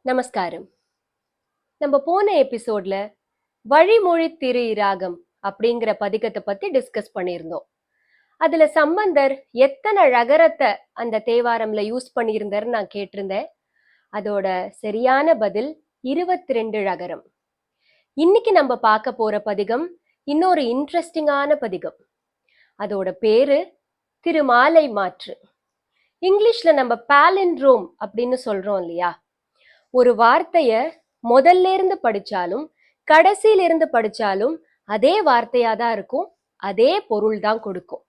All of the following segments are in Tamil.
நமஸ்காரம். நம்ம போன எபிசோட்ல வழிமொழி திரு ராகம் அப்படிங்கிற பதிகத்தை பத்தி டிஸ்கஸ் பண்ணியிருந்தோம். அதுல சம்பந்தர் எத்தனை ரகரத்தை அந்த தேவாரம்ல யூஸ் பண்ணியிருந்தாருன்னு நான் கேட்டிருந்தேன். அதோட சரியான பதில் 22 ரகரம். இன்னைக்கு நம்ம பார்க்க போற பதிகம் இன்னொரு இன்ட்ரெஸ்டிங்கான பதிகம். அதோட பேரு திருமாலை மாற்று. இங்கிலீஷ்ல நம்ம பாலிண்ட்ரோம் அப்படின்னு சொல்றோம் இல்லையா? ஒரு வார்த்தைய முதல்ல இருந்து படிச்சாலும் கடைசியில இருந்து படிச்சாலும் அதே வார்த்தையா தான் இருக்கும், அதே பொருள் தான் கொடுக்கும்.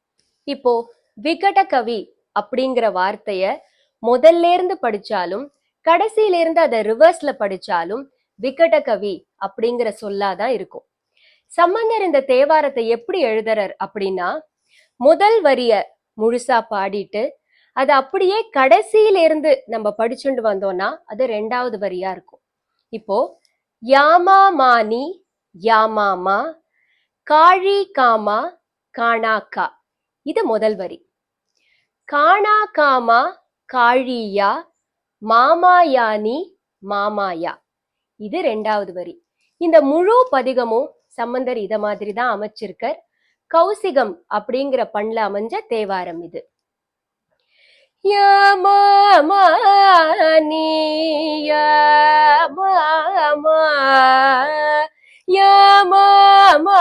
இப்போ விகட கவி அப்படிங்கிற வார்த்தைய முதல்ல இருந்து படிச்சாலும் கடைசியில இருந்து அதை ரிவர்ஸ்ல படிச்சாலும் விகட கவி அப்படிங்கிற சொல்லாதான் இருக்கும். சம்பந்தர் இந்த தேவாரத்தை எப்படி எழுதுறார் அப்படின்னா, முதல் வரிய முழுசா பாடிட்டு அது அப்படியே கடைசியில இருந்து நம்ம படிச்சுட்டு வந்தோம்னா அது 2வது வரியா இருக்கும். இப்போ யாமா மானி யாமாமா காழி காமா காணாக்கா, இது முதல் வரி. காணா காமா காழியா மாமாயானி மாமாயா, இது 2வது வரி. இந்த முழு பதிகமும் சம்பந்தர் இத மாதிரி தான் அமைச்சிருக்கார். கௌசிகம் அப்படிங்கிற பண்ணல அமைஞ்ச தேவாரம் இது. யாமாமானி யாமாமா யாமாமானி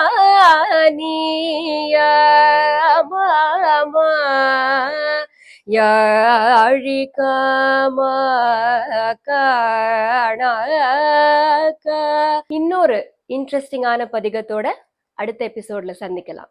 யாமாமா யாழி காமா காணாக்கா. இன்னொரு இன்ட்ரெஸ்டிங்கான பதிகத்தோட அடுத்த எபிசோட்ல சந்திக்கலாம்.